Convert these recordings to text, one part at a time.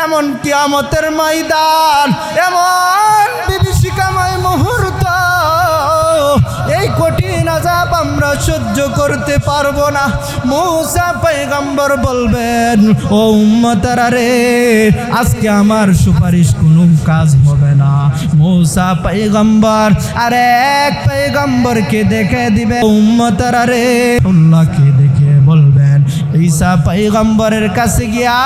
এমন কিয়ামতের ময়দান, এমন বিভীষিকাময় মুহূর্ত, এই কঠিন আযাব আমরা সহ্য করতে পারবো না। মূসা পয়গম্বর বলবেন, ও উম্মতরা রে, আজকে আমার সুপারিশ কোনো কাজ হবে না। মূসা পয়গম্বর আর এক পয়গম্বরকে দেখে দিবে, উম্মতরা রে আল্লাহকে দেখে বলবেন। ঈসা পয়গম্বরের কাছে গিয়া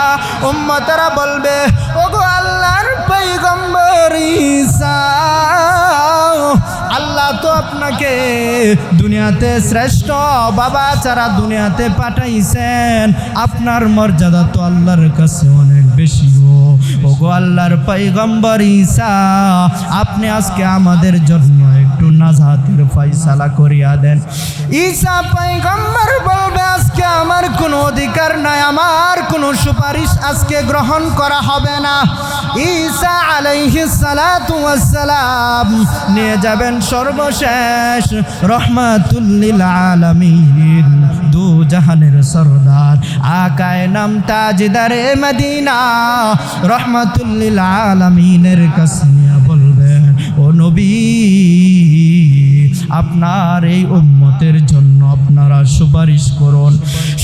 উম্মতরা বলবে, ওগো আল্লাহর পয়গম্বর ঈসা, আল্লাহ তো আপনাকে দুনিয়াতে শ্রেষ্ঠ বাবা ছাড়া দুনিয়াতে পাঠাইছেন, আপনার মর্যাদা তো আল্লাহর কাছে অনেক বেশি গো। ওগো আল্লাহর পয়গম্বর ঈসা, আপনি আজকে আমাদের জন্য একটু নাজাতের ফয়সালা করিয়া দেন। ঈসা পয়গম্বর বলবে, আজকে আমার কোনো অধিকার নাই, আমার কোনো সুপারিশ আজকে গ্রহণ করা হবে না। ঈসা আলাইহিস সালাতু ওয়াস সালাম নিয়ে যাবেন সর্বশেষ রহমাতুল লিল আলামিন, দু জাহানের সরদার আকায়ে নাম তাজদারে মদিনা রহমাতুল লিল আলামিনের কাছে বলবেন, ও নবী, আপনার এই উম্মতের জন্য আপনারা সুপারিশ করুন।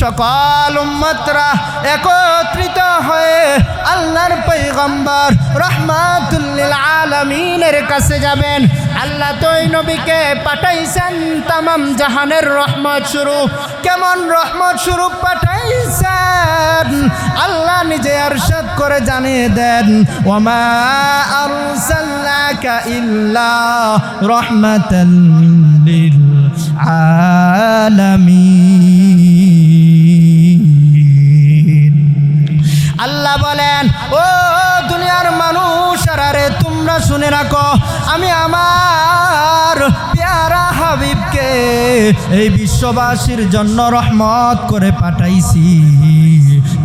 সকল উম্মতরা একত্রিত হয়ে আল্লাহর পয়গম্বর রহমাতুল লিল আলামিনের কাছে যাবেন। আল্লাহ তো এই নবীকে পাঠাইছেন তামাম জাহানের রহমত স্বরূপ। কেমন রহমত স্বরূপ পাঠাইছেন আল্লাহ নিজে ইরশাদ করে জানিয়ে দেন, ওয়ামা আরসালনাকা ইল্লা রাহমাতাল লিল আলামিন। আল্লাহ বলেন, ও দুনিয়ার মানুষ, আরে তোমরা শুনে রাখো, আমি আমার প্যারা হাবিবকে এই বিশ্ববাসীর জন্য রহমত করে পাঠাইছি।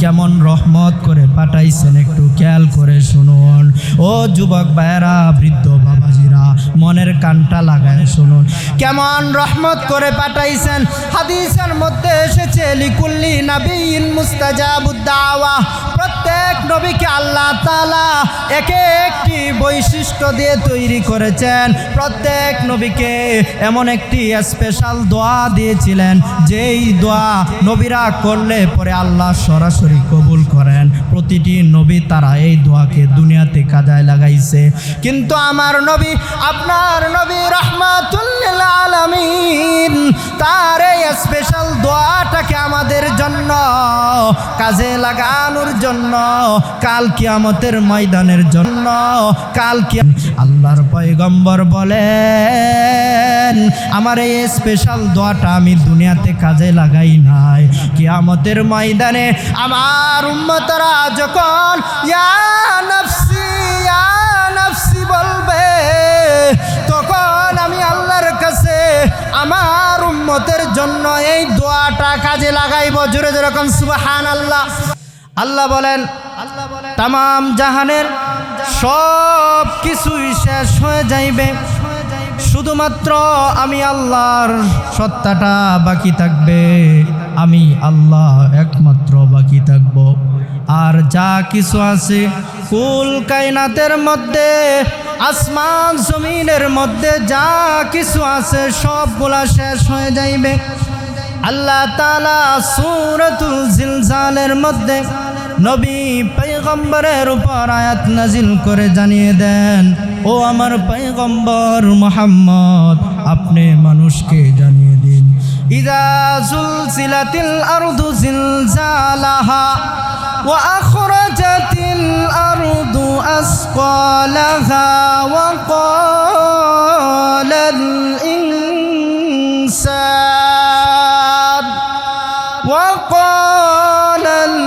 কেমন রহমত করে পাঠাইছেন একটু খেয়াল করে শুনুন। ও যুবক ভাইয়েরা, বৃদ্ধ বাবাজিরা, মনের কানটা লাগায় শুনুন, কেমন রহমত করে পাঠাইছেন। হাদিসের মধ্যে এসেছে, লিকুল্লি নাবিয়্যিন মুস্তাজাবুদ দাওয়া, প্রত্যেক নবীকে আল্লাহ তাআলা একে একটি বৈশিষ্ট্য দিয়ে তৈরি করেছেন। প্রত্যেক নবীকে এমন একটি স্পেশাল দোয়া দিয়েছিলেন, যেই দোয়া নবীরা করলে পরে আল্লাহ সরাসরি কবুল করেন। প্রতিটি নবী তারা এই দোয়াকে দুনিয়াতে কাজে লাগাইছে, কিন্তু আমার নবী, আপনার নবী রাহমাতুল লিল আলামিন, তার এই স্পেশাল দোয়াটাকে আমাদের জন্য কাজে লাগানোর জন্য, কাল কিয়ামতের ময়দানের জন্য, কাল আল্লাহর পয়গম্বর বলেন, আমার এই স্পেশাল দোয়াটা আমি দুনিয়াতে কাজে লাগাই নাই, কিয়ামতের ময়দানে আমার উম্মতরা যখন ইয়া নাফসি ইয়া নাফসি বলবে, তখন আমি আল্লাহর কাছে আমার উম্মতের জন্য এই দোয়াটা কাজে লাগাইব। জোরে যেরকম সুবহানাল্লাহ। আল্লাহ বলেন, তামাম জাহানের সব কিছুই শেষ হয়ে যাইবে, শুধুমাত্র আমি আল্লাহর সত্তাটা বাকি থাকবে, আমি আল্লাহ একমাত্র বাকি থাকব। আর যা কিছু আছে কুল কায়নাতের মধ্যে, আসমান জমিনের মধ্যে যা কিছু আছে সবগুলা শেষ হয়ে যাইবে। আল্লাহ তাআলা সূরাতুল জিলজালের মধ্যে নবী পয়গম্বরের উপর আয়াত নাজিল করে জানিয়ে দেন, ও আমার পয়গম্বর মুহাম্মদ, আপনি মানুষকে জানিয়ে দিন, ইযা যুলজিলাতিল আরদু জিলজালাহা ওয়া আখরাজাতিল আরদু আসকালাহা ওয়া ক্বালাল ইনসান ওয়া ক্বালাল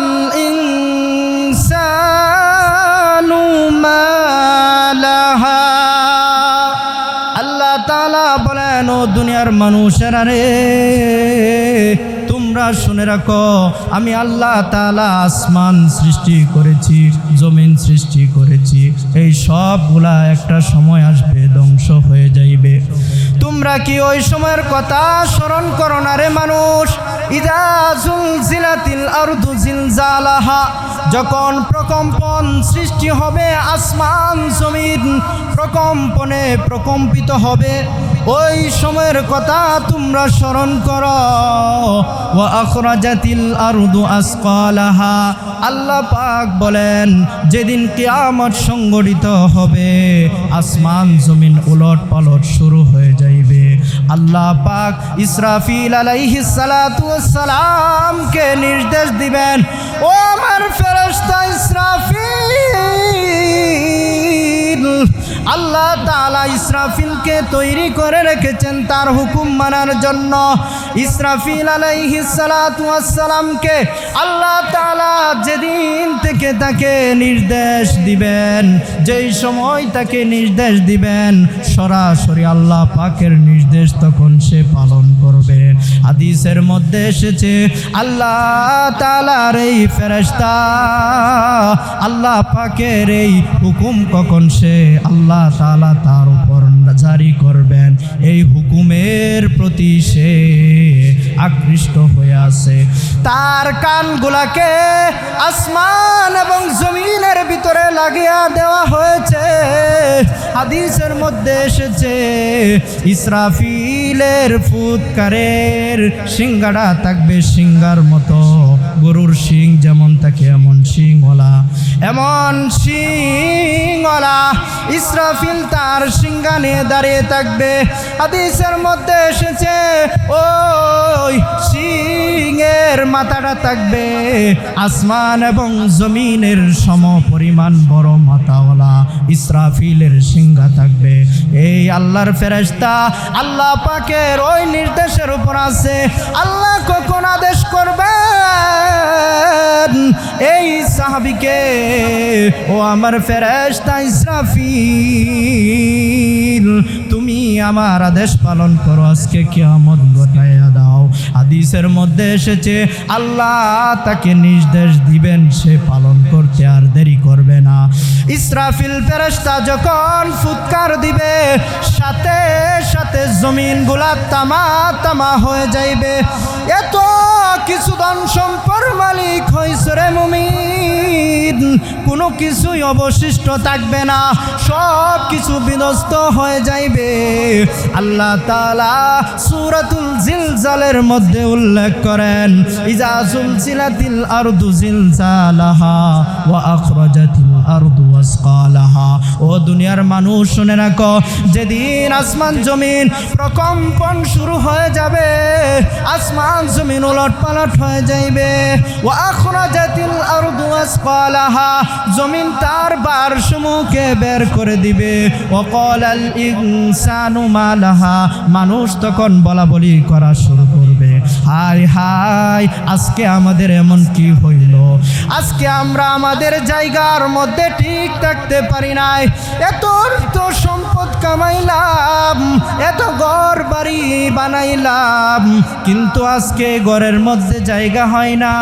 ইনসানু মা লাহা। আল্লাহ তাআলা বলেন, ও দুনিয়ার মানুষেরা রে, তোমরা শুনে রাখো, আমি আল্লাহ তাআলা আসমান সৃষ্টি করেছি, জমিন সৃষ্টি করেছি, এই সবগুলা একটা সময় আসবে, ধ্বংস হয়ে যাইবে। তোমরা কি ওই সময়ের কথা স্মরণ করো না রে মানুষ? ইযা যুলজিলাতিল আরদু জিলজালাহা, যখন প্রকম্পন সৃষ্টি হবে, আসমান জমিন প্রকম্পনে প্রকম্পিত হবে, ওই সময়ের কথা তোমরা স্মরণ করো। ওয়া আখরাজাতিল আরদু আসকালাহা, আল্লাহ পাক বলেন যেদিন কিয়ামত সংঘটিত হবে, আসমান জমিন উলট পালট শুরু হয়ে যাইবে। আল্লাহ পাক ইসরাফিল আলাইহিস সালাতু ওয়াস সালামকে নির্দেশ দিবেন, ও আমার ফেরেশতা ইসরাফিল, আল্লাহ তাআলা ইসরাফিলকে তৈরি করে রেখেছেন তার হুকুম মানার জন্য। ইসরাফিল আলাইহিস সালাতু ওয়াস সালামকে আল্লাহ তাআলা যেদিন থেকে তাকে নির্দেশ দিবেন, যেই সময় তাকে নির্দেশ দিবেন, সরাসরি আল্লাহ পাকের নির্দেশ তখন সে পালন করবে। হাদিসের মধ্যে এসেছে আল্লাহ তাআলার এই ফেরেশতা আল্লাহ পাকের এই হুকুম কখন সে আল্লাহ তাআলা তার উপর জারি করবেন, এই হুকুমের প্রতি সে আকৃষ্ট হয়ে আছে। তার কানগুলাকে আসমান এবং জমিনের ভিতরে লাগিয়ে দেওয়া হয়েছে। হাদিসের মধ্যে এসেছে ইসরাফিলের ফুৎকারের সিংহাটা থাকবে সিংহার মতো, গরুর শিং যেমন থাকে এমন শিংওয়ালা, এমন শিংওয়ালা ইসরাফিল তার সিংহা নিয়ে দাঁড়িয়ে থাকবে। হাদিসের মধ্যে এসেছে ওই সিংহের মাথাটা থাকবে আসমান এবং জমিনের সম পরিমাণ বড় মাথাওয়ালা ইসরাফিলের সিংহা থাকবে। এই আল্লাহর ফেরেশতা আল্লাহ পাকের ওই নির্দেশের উপর আছে। আল্লাহ কখন আদেশ করবেন এই সাহাবীকে, ও আমার ফেরেশতা ইসরাফিল, তুমি আমার আদেশ পালন করো, আজকে কিয়ামত ঘটাইয়া দাও। হাদিসের মধ্যে এসেছে আল্লাহ তাকে নির্দেশ দিবেন, সে পালন করতে আর দেরি করবে না। ইসরাফিল ফেরেশতা যখন ফুৎকার দিবে, সাথে সাথে জমিনগুলা তামা তামা হয়ে যাইবে। এত কিছু ধন সম্পদ মালিক হইছে রে মুমিন, কোনো কিছুই অবশিষ্ট থাকবে না, সব কিছু বিনষ্ট হয়ে যাইবে। আল্লাহ তাআলা সূরাতুল জিলজালের মধ্যে উল্লেখ করেন, ইজা যুলজিলাতিল আরদু জিলজালাহা ওয়া আখরাজাতিল আরদু আসকালাহা। ও দুনিয়ার মানুষ শুনে রাখো, যেদিন আসমান জমিন প্রকম্পন শুরু হয়ে যাবে, আসমান জমিন উলট পালট হয়ে যাইবে। ওয়া আখরাজাতিল আরদু আসকালাহা, জমিন তার ভারসমূহকে বের করে দিবে। ওয়া ক্বালাল ইনসানু মা লাহা, মানুষ তখন বলা বলি করা শুরু করবে, হায় হায় আজকে আমাদের এমন কি হইল, আজকে আমরা আমাদের জায়গার মধ্যে ঠিক থাকতে পারি নাই, এত অর্থ সম্পদ কামাইলাম, এত ঘর বাড়ি বানাইলাম, কিন্তু আজকে ঘরের মধ্যে জায়গা হয় না,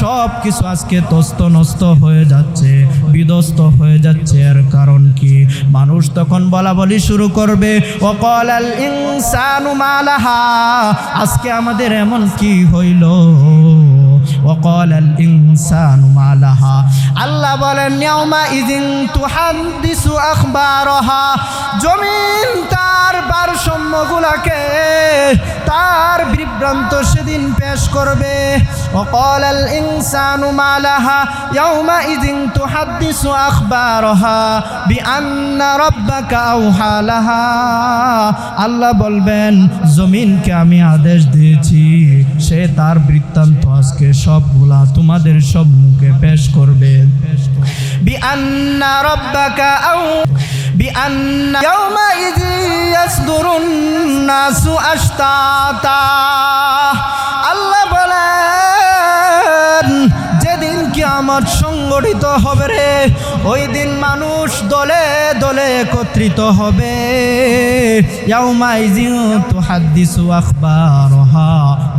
সব কিছু আজকে তস্ত নষ্ট হয়ে যাচ্ছে, বিধ্বস্ত হয়ে যাচ্ছে। এর কারণ কি? মানুষ তখন বলা বলি শুরু করবে, ওয়াকালাল ইনসানু মা লাহা, আজকে আমাদের এমন কি হইল। ওয়াকালাল ইনসানু মা লাহা, আল্লাহ বলেন ইয়াউমা ইযিন তুহাদ্দিসু আখবারাহা, জমিন তার ভারসাম্যগুলোকে তার বিভ্রান্ত সেদিন পেশ করবে। ওয়াকালাল ইনসানু মা লাহা ইয়াউমা ইযিন তুহাদ্দিসু আখবারাহা বিআন্না রাব্বাকা আওহা লাহা, আল্লাহ বলবেন জমিনকে আমি আদেশ দিয়েছি, সে তার বৃত্তান্ত আজকে সবগুলা তোমাদের সম্মুখে পেশ করবে। বিআন্না রাব্বাকা আও বিআন্না ইয়াউমাইযি ইয়াসদুরুন নাসু আশতাতা, আল্লাহ বলেন যেদিন কিয়ামত সংগঠিত হবে রে। ওই দিন মানুষ দলে দলে একত্রিত হবে। ইয়াউমাইযিন তুহাদ্দিসু আখবারহা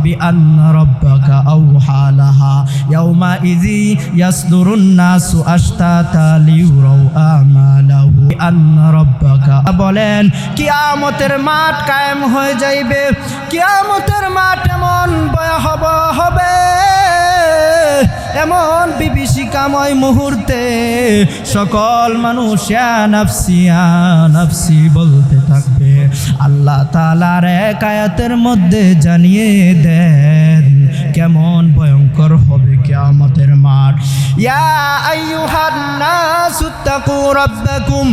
বিআন্না রাব্বাকা আওহা লাহা ইয়াউমাইযি ইয়াসদুরুন নাসু আশতাতা লিউরাউ আমালাহু বিআন্না রাব্বাকা। বলেন কিয়ামতের মাঠ কায়েম হয়ে যাইবে। কিয়ামতের মাঠ এমন ভয়াবহ হবে, এমন বিভীষিকাময় মুহূর্তে সকল মানুষ ইয়া নাফসি ইয়া নাফসি বলতে থাকবে। আল্লাহ তাআলার এক আয়াতের মধ্যে জানিয়ে দেন কেমন ভয়ঙ্কর হবে কিয়ামতের মাঠ। ইয়া আইয়ুহান নাসুত্তাকু রাব্বাকুম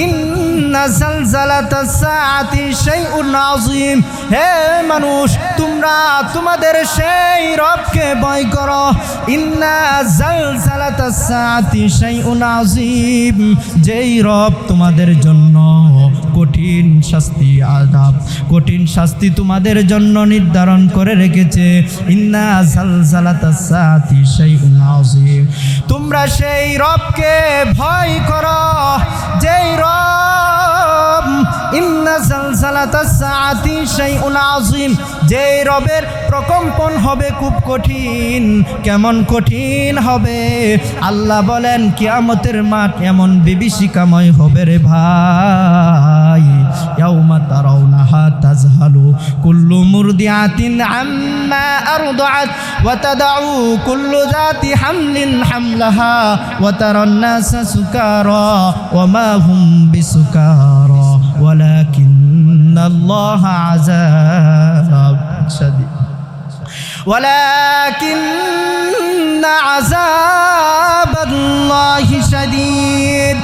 ইন্না যালজালাতাস সাআতি শাইউন আযীম। হে মানুষ, তোমরা তোমাদের সেই রবকে ভয় করো। ইন্না যালজালাতাস সাআতি শাইউন আযীম, যেই রব তোমাদের জন্য কঠিন শাস্তি আযাব, কঠিন শাস্তি তোমাদের জন্য নির্ধারণ করে রেখেছে। ইন্না যালজালাতাস সাআতি শাইউন আযীম, তোমরা সেই রবকে ভয় করো যেই রব ইন্না যালজালাতাস সাআতি শাইউন আযীম, যেই রবের প্রকম্পন হবে খুব কঠিন। কেমন কঠিন হবে? আল্লাহ বলেন কিয়ামতের মাঠ এমন বিভীষিকাময় হবে রে ভাই। ইয়াউমা তারাউনাহা তাযহালু কুল্লু মুরদিআতিন আম্মা আরদাআত ওয়া তাদউ কুল্লু যাতি হামলিন হামলাহা ওয়া তারান নাসা সুকারা ওয়া মা হুম বিসুকারা ওয়ালাকিন্নাল্লাহা আযাব শাদীদ ওয়ালাকিন্না আযাবাল্লাহি শাদীদ।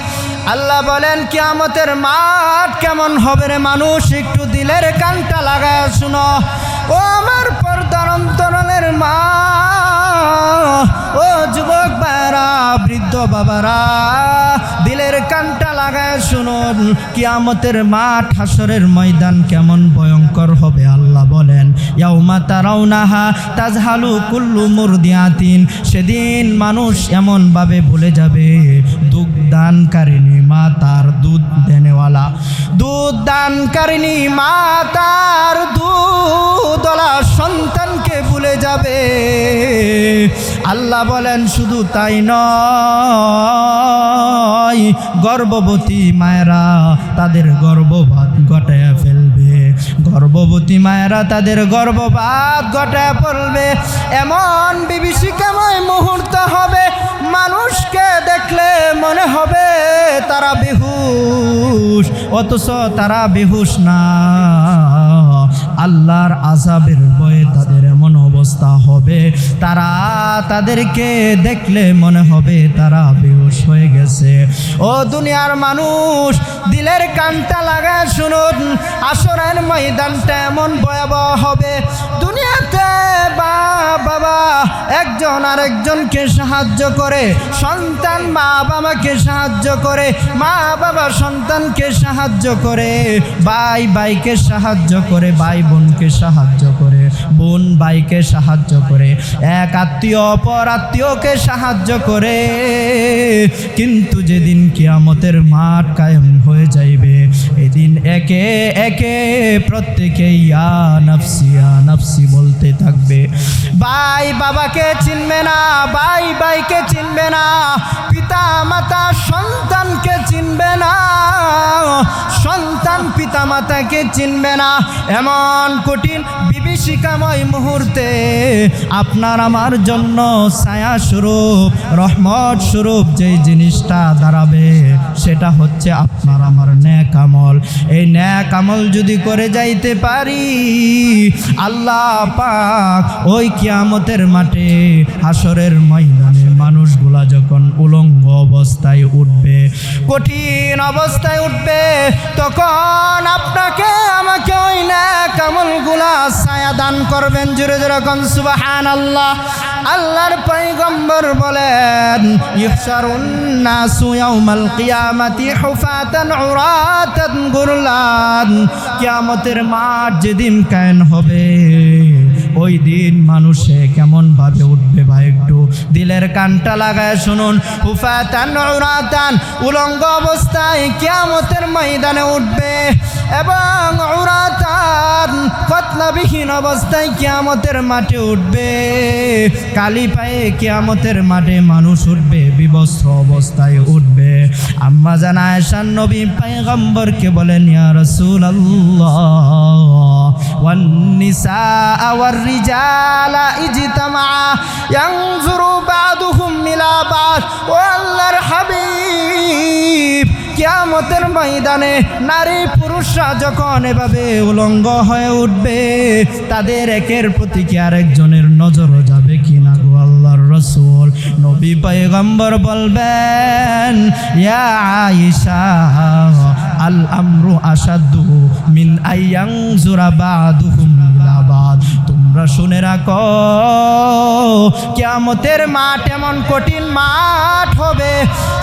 আল্লাহ বলেন কিয়ামতের মাঠ কেমন হবে রে মানুষ, একটু দিলের কানটা লাগায় শুনো। ও আমার পর্দার অন্তরালের মা, ও যুবক ভাইরা, বৃদ্ধ বাবারা, দিলের কানটা লাগায় শুনুন। কিয়ামতের মাঠ, হাসরের ময়দান কেমন ভয়ঙ্কর হবে। আল্লাহ বলেন ইয়াউমা তারাউনাহা তাযহালু কুল্লু মুরদিআতিন, সেদিন মানুষ এমনভাবে ভুলে যাবে দুধ দানকারিনী মা, তার দুধ দেনেওয়ালা, দুধ দানকারিনী মা তার দুধওয়ালা সন্তানকে ভুলে যাবে। আল্লাহ বলেন শুধু তাই নয়, গর্ভবতী মায়েরা তাদের গর্ভপাত ঘটায় ফেলবে। গর্ভবতী মায়েরা তাদের গর্ভপাত ঘটায় ফেলবে। এমন বিভীষিকাময় মুহূর্ত হবে, মানুষকে দেখলে মনে হবে তারা বেহুশ, অথচ তারা বেহুশ না। আল্লাহর আযাবের ভয়ে তাদের এমন অবস্থা হবে, তাদেরকে দেখলে মনে হবে তারা বেহুশ হয়ে গেছে। ও দুনিয়ার মানুষ, দিলের কানটা লাগায় শুনুন, আসরের ময়দানটা এমন ভয়াবহ হবে। দুনিয়াতে বাবা একজন আরেকজনকে সাহায্য করে, সন্তান মা বাবাকে সাহায্য করে, মা বাবা সন্তানকে সাহায্য করে, ভাই ভাইকে সাহায্য করে, ভাই বোনকে সাহায্য করে, বোন ভাইকে সাহায্য করে, এক আত্মীয় অপর আত্মীয়কে সাহায্য করে। কিন্তু যেদিন কিয়ামতের মাঠ কায়েম হয়ে যাইবে, এদিন একে একে প্রত্যেকে ইয়া নাফসি ইয়া নাফসি বলতে থাকবে। ভাই বাবাকে চিনবে না, ভাই ভাইকে চিনবে না, পিতা মাতা সন্তানকে চিনবে না, সন্তান পিতা মাতাকে চিনবে না। এমন কঠিন বিভীষিকাময় মুহূর্তে আপনার আমার জন্য ছায়া স্বরূপ, রহমত স্বরূপ যেই জিনিসটা দাঁড়াবে, সেটা হচ্ছে আপনার আমার নেক আমল। এই নেক আমল যদি করে যাইতে পারি, আল্লাহ পাক ওই কিয়ামতের মাঠে, হাসরের ময়দানে মানুষগুলা যখন উলঙ্গ অবস্থায় উঠবে, কঠিন অবস্থায় উঠবে, তখন আপনাকে আমাকে ওই নেক আমলগুলা ছায়া দান করবেন। জোরে জোরে কোন সুবহানাল্লাহ। আল্লাহর পয়গম্বর বলেন ইহশারুন নাসু ইয়াউমাল কিয়ামাতি হুফাতান উরাতান গুরলান, কিয়ামতের মাঠ যেদিন কায়েম হবে, ওই দিন মানুষে কেমন ভাবে উঠবে ভাই একটু দিলের কানটা লাগায় শুনুন। হুফাতান উরাতান, উলঙ্গ অবস্থায় কিয়ামতের ময়দানে উঠবে, এবং উরাতান, কতলাবিহীন অবস্থায় কিয়ামতের মাঠে উঠবে। কালি পায়ে কিয়ামতের মাঠে মানুষ উঠবে, বিবস্ত্র অবস্থায় উঠবে। আম্মা জান আয়েশা নবী পয়গম্বরকে বলেন, ইয়া রাসূলুল্লাহ, ওয়ান নিসা ওয়ার রিজালা ইজতামা ইয়ানজুরু বা'দুহুম ইলা বা'দ। ও আল্লাহর হাবিব, কিয়ামতের ময়দানে নারী পুরুষরা যখন এভাবে উলঙ্গ হয়ে উঠবে, তাদের একের প্রতি কি আরেকজনের নজরও যাবে কিনা গো আল্লাহর রাসূল? নবী পয়গম্বর বলবেন, ইয়া আয়েশা, আল আমরু আশাদ্দু মিন আইয়ানজুরা বা'দুহুম ইলা বা'দ। তোমরা শুনে রাখো, কিয়ামতের মাঠ এমন কঠিন মাঠ হবে,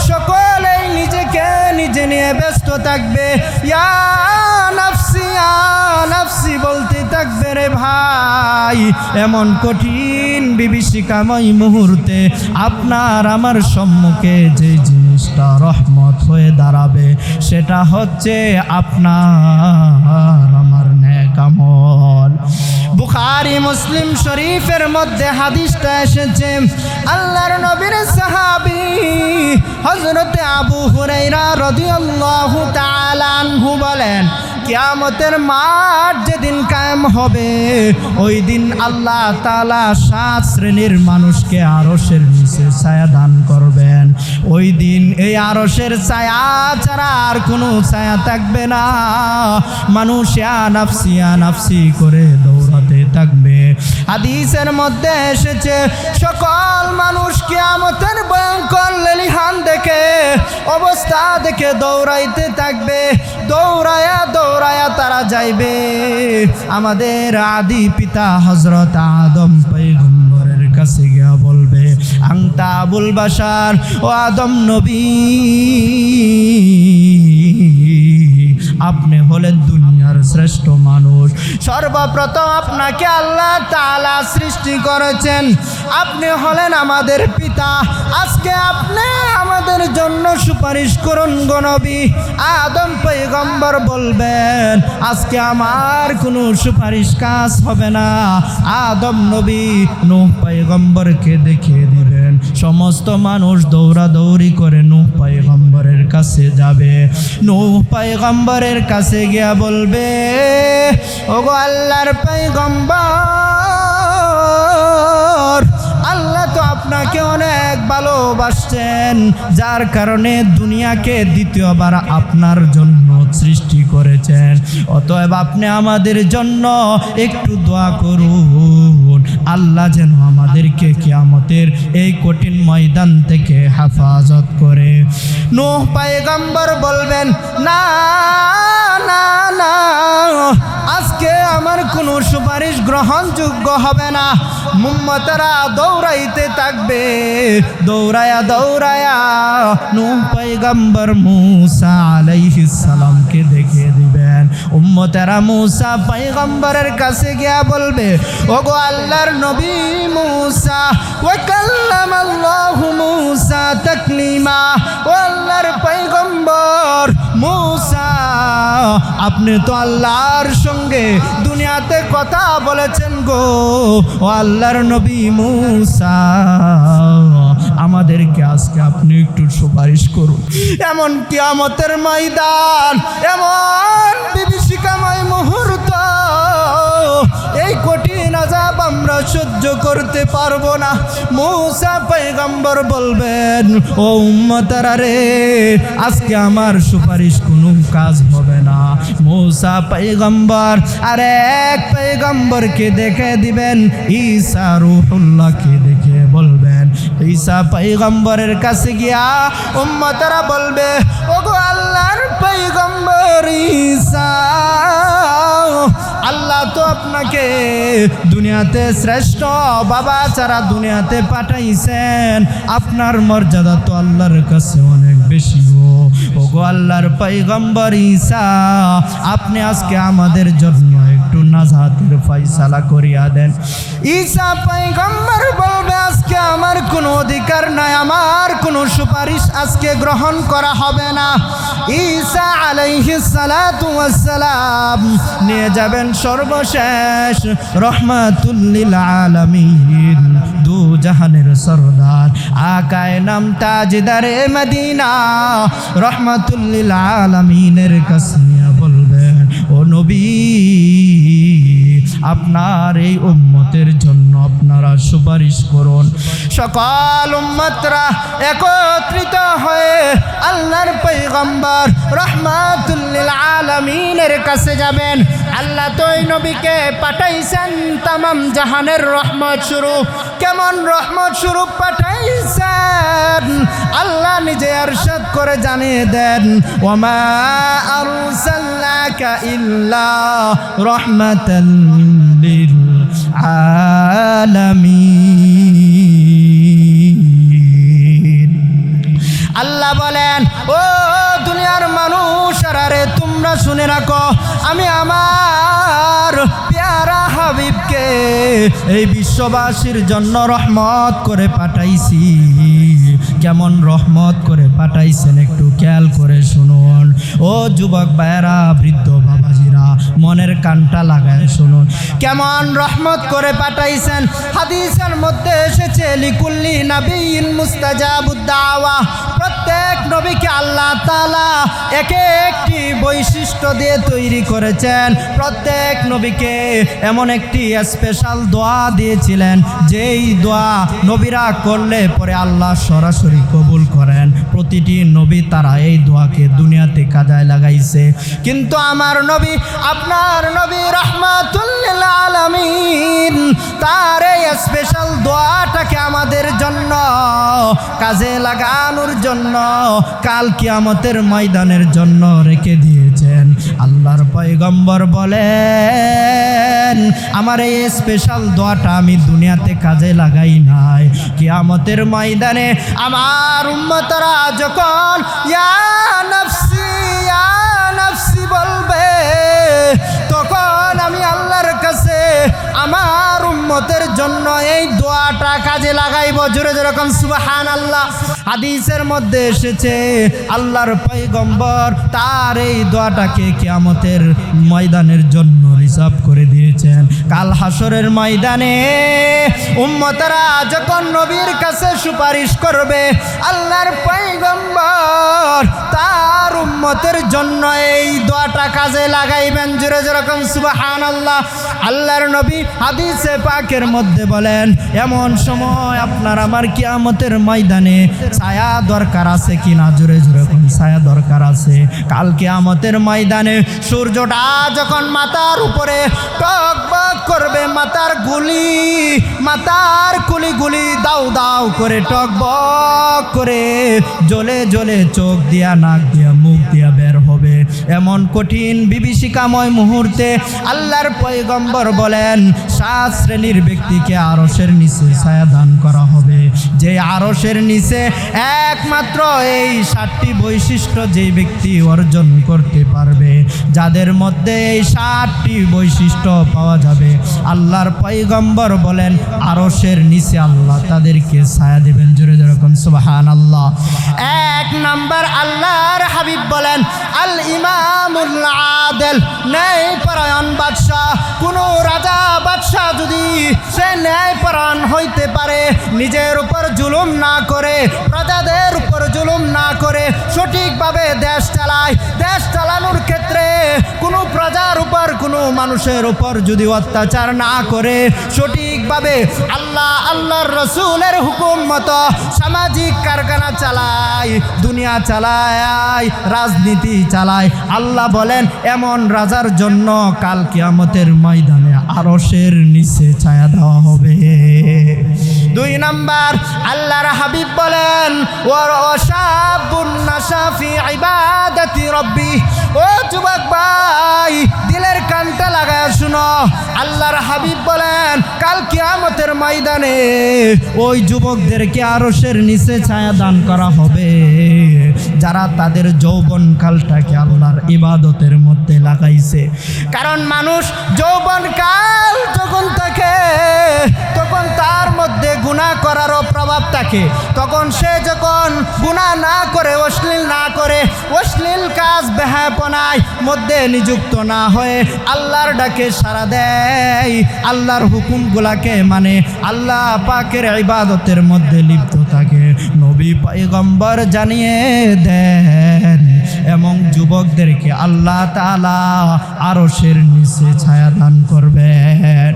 সকলেই নিজেকে নিজে নিয়ে ব্যস্ত থাকবে। ইয়া নাফসি, ইয়া নাফসি বলতে থাকবে রে ভাই। এমন কঠিন বিভীষিকাময় মুহূর্তে আপনার আমার সম্মুখে যে জিনিসটা রহমত হয়ে দাঁড়াবে, সেটা হচ্ছে আপনার আমার নেক আমল। বুখারী মুসলিম শরীফের মধ্যে হাদিসটা এসেছে, আল্লাহর নবীর সাহাবী হযরতে আবু হুরায়রা রাদিয়াল্লাহু তাআলা আনহু বলেন, কিয়ামতের মাঠ যেদিন কায়েম হবে, ওই দিন আল্লাহ তাআলা 7 শ্রেণীর মানুষকে আরশের নিচে ছায়া দান করবেন। ওই দিন এই আরশের ছায়া ছাড়া আর কোনো ছায়া থাকবে না। মানুষ ইয়া নাফসি, ইয়া নাফসি করে দৌড়াতে থাকবে। হাদিসের মধ্যে এসেছে, সকল মানুষ কিয়ামতের ভয়ঙ্কর লেলিহান দেখে, অবস্থা দেখে দৌড়াইতে থাকবে। দৌড়ায়া দৌড়ায়া তারা যাইবে আমাদের আদি পিতা হযরত আদম পয়গম্বরের কাছে গিয়া বলবে, আনতা আবুল বাশার, ও আদম নবী, আপনি হলেন দুনিয়ার শ্রেষ্ঠ মানুষ। সর্বপ্রথম আপনাকে আল্লাহ তাআলা সৃষ্টি করেছেন, আপনি হলেন আমাদের পিতা। আজকে আপনি আমাদের জন্য সুপারিশ করুন গো নবী। আদম পয়গম্বর বলবেন, আজকে আমার কোনো সুপারিশ কাজ হবে না। আদম নবী নূহ পয়গম্বরকে দেখিয়ে দিবেন। সমস্ত মানুষ দৌড়াদৌড়ি করে নূহ পয়গম্বরের কাছে যাবে। নূহ পয়গম্বরের কাছে গিয়া বলবে, ওগো আল্লাহর পয়গম্বর, আল্লাহ তো আপনাকে অনেক ভালোবাসছেন, যার কারণে দুনিয়াকে দ্বিতীয়বার আপনার জন্য সৃষ্টি করেছেন। অতএব আপনি আমাদের জন্য একটু দোয়া করুন, আল্লাহ যেন আমাদেরকে কিয়ামতের এই কঠিন ময়দান থেকে হেফাজত করে। নূহ পয়গম্বর বলবেন, না না না, আজকে আমার কোনো সুপারিশ গ্রহণযোগ্য হবে না। উম্মতেরা দৌড়াইতে থাকবে। দৌড়ায়া দৌড়ায়া নূহ পয়গম্বর মূসা আলাইহিস সালামকে দেখিয়ে দিবেন। উম্মতেরা মূসা পয়গম্বরের কাছে গিয়া বলবে, ওগো আল্লাহর নবী মূসা, ওয়া কাল্লামাল্লাহু মূসা তাকলিমা, ও আল্লাহর পয়গম্বর মূসা, আপনি তো আল্লাহর সঙ্গে দুনিয়াতে কথা বলেছেন গো। ও আল্লাহর নবী মূসা, আমাদেরকে আজকে আপনি একটু সুপারিশ করুন। এমন কিয়ামতের ময়দান, এমন বিভীষিকাময় মুহূর্ত, এই কঠিন আযাব আমরা সহ্য করতে পারবো না। মূসা পয়গম্বর বলবেন, ও উম্মতেরা রে, আজকে আমার সুপারিশ কোনো কাজ হবে না। মূসা পয়গম্বর আর এক পয়গম্বরকে দেখে দিবেন, ঈসা রূহুল্লাহকে দেখে বলবেন, ঈসা পয়গম্বরের কাছে গিয়া উম্মতেরা বলবে, ওগো আল্লাহর পয়গম্বর ঈসা, আল্লাহ তো আপনাকে দুনিয়াতে শ্রেষ্ঠ বাবা ছাড়া দুনিয়াতে পাঠাইছেন, আপনার মর্যাদা তো আল্লাহর কাছে অনেক বেশি গো। ওগো আল্লাহর পয়গম্বর ঈসা, আপনি আজকে আমাদের জন্য একটু নাজাতের ফয়সালা করিয়া দেন। ঈসা পয়গম্বর বলবে আজকে আমার কোনো অধিকার নাই, আমার কোনো সুপারিশ আজকে গ্রহণ করা হবে না। ঈসা আলাইহিস সালাতু ওয়াস সালাম নিয়ে যাবেন সর্বশেষ রহমাতুল লিল আলামিন, দু জাহানের সরদার আকায়ে নাম তাজদারে মদিনা রহমাতুল লিল আলামিনের কাছে বলবেন, ও নবী আপনার এই উম্মতের জন্য আপনারা সুপারিশ করুন। সকল উম্মতরা একত্রিত হয়ে আল্লাহর পয়গম্বর রহমাতুল লিল আলামিনের কাছে যাবেন। আল্লাহ তো এই নবীকে পাঠাইছেন তামাম জাহানের রহমত স্বরূপ। কেমন রহমত স্বরূপ পাঠাইছেন আল্লাহ নিজে ইরশাদ করে জানিয়ে দেন, ওয়ামা আরসালনাকা ইল্লা রাহমাতাল লিল আলামিন। আল্লাহ বলেন, ও দুনিয়ার মানুষ আরে তোমরা শুনে রাখো, আমি আমার প্যারা হাবিবকে এই বিশ্ববাসীর জন্য রহমত করে পাঠাইছি। কেমন রহমত করে পাঠাইছেন একটু খেয়াল করে শুনুন। ও যুবক ভাইয়েরা, বৃদ্ধ বাবাজিরা, মনের কানটা লাগায় শুনুন কেমন রহমত করে পাঠাইছেন। হাদিসের মধ্যে এসেছে লিকুল্লি নাবিয়্যিন মুস্তাজাবুদ দাওয়া, প্রত্যেক নবীকে আল্লাহ তাআলা এক একটি বৈশিষ্ট্য দিয়ে তৈরি করেছেন। প্রত্যেক নবীকে এমন একটি স্পেশাল দোয়া দিয়েছিলেন, যেই দোয়া নবীরা করলে পরে আল্লাহ সরাসরি কবুল করেন। প্রতিটি নবী তারা এই দোয়াকে দুনিয়াতে কাজে লাগাইছে, কিন্তু আমার নবী, আপনার নবী রাহমাতুল লিল আলামিন, তার এই স্পেশাল দোয়াটাকে আমাদের জন্য কাজে লাগানোর জন্য কাল কিয়ামতের ময়দানের জন্য রেখে দিয়েছেন। আল্লাহর পয়গম্বর বলেন, আমার এই স্পেশাল দোয়াটা আমি দুনিয়াতে কাজে লাগাই নাই, কিয়ামতের ময়দানে আমার উম্মতরা যখন ইয়া নাফসি বলবে, তখন আমি আল্লাহর কাছে আমার উম্মতের জন্য এই দোয়াটা কাজে লাগাইব। জোরে যেরকম সুবহানাল্লাহ। হাদিসের মধ্যে এসেছে আল্লাহর পয়গম্বর তার এই দোয়াটাকে কিয়ামতের ময়দানের জন্য রিজার্ভ করে দিয়েছেন। কাল হাসরের ময়দানে উম্মতরা যখন নবীর কাছে সুপারিশ করবে, আল্লাহর পয়গম্বর তার উম্মতের জন্য এই দোয়াটা কাজে লাগাইবেন। জোরে যেরকম সুবহানাল্লাহ। আল্লাহর নবী হাদিসে পাকের মধ্যে বলেন, এমন সময় আপনার আমার কিয়ামতের ময়দানে ছায়া দরকার আছে কিনা? জোরে যেরকম ছায়া দরকার আছে। কাল কিয়ামতের ময়দানে সূর্যটা যখন মাথার উপরে টকবক করবে, মাথার কুলিগুলি দাউ দাউ করে টকবক করে জ্বলে জ্বলে চোখ দিয়া, নাক দিয়া, মুখ দিয়া বের হবে। এমন কঠিন বিভীষিকাময় মুহূর্তে আল্লাহর পয়গম্বর বলেন, 7 শ্রেণীর ব্যক্তিকে আরশের নিচে ছায়া দান করা হবে। যে আরশের নিচে একমাত্র এই 7টি বৈশিষ্ট্য যেই ব্যক্তি অর্জন করতে পারবে, যাদের মধ্যে এই 7টি বৈশিষ্ট্য পাওয়া যাবে, আল্লাহর পয়গম্বর বলেন আরশের নিচে আল্লাহ তাদেরকে ছায়া দেবেন। জোরে যেরকম সুবহানাল্লাহ। 1 নাম্বার আল্লাহর হাবিব বলেন, আল ইমামুল আদিল, ন্যায়পরায়ণ বাদশাহ। কোনো রাজা বাদশাহ যদি সে ন্যায়পরায়ণ হইতে পারে, নিজের উপর জুলুম না করে, প্রজাদের উপর জুলুম না করে সঠিকভাবে দেশ চালায়, দেশ চালানোর ক্ষেত্রে কোনো প্রজার উপর, কোনো মানুষের উপর যদি অত্যাচার না করে, সঠিকভাবে আল্লাহর রসুলের হুকুম মতো সামাজিক কারখানা চালায়, দুনিয়া চালায়, রাজনীতি চালায়, আল্লাহ বলেন এমন রাজার জন্য কাল কিয়ামতের ময়দানে আরশের নিচে ছায়া দেওয়া হবে। 2 নাম্বার আল্লাহর হাবিব বলেন, ওয়াশাবুন নাশা ফি ইবাদাতি রাব্বি। ও যুবক ভাই, দিলের কানটা লাগায় শুনো। আল্লাহর হাবিব বলেন, কাল কিয়ামতের ময়দানে ওই যুবকদেরকে আরশের নিচে ছায়া দান করা হবে যারা তারা তাদের যৌবনকালটাকে আল্লাহর ইবাদতের মধ্যে লাগাইছে। কারণ মানুষ যৌবনকাল যখন থাকে তখন তার মধ্যে গুনাহ করারও প্রভাব থাকে। তখন সে যখন গুনাহ না করে, অশ্লীল না করে, অশ্লীল কাজ বেহায়াপনায় মধ্যে নিযুক্ত না হয়ে আল্লাহর ডাকে সাড়া দেয়, আল্লাহর হুকুমগুলাকে মানে আল্লাহ পাকের ইবাদতের মধ্যে লিপ্ত থাকে, নবী পয়গম্বর জানিয়ে দেন এবং যুবকদেরকে আল্লাহ তাআলা আরশের নিচে ছায়া দান করবেন।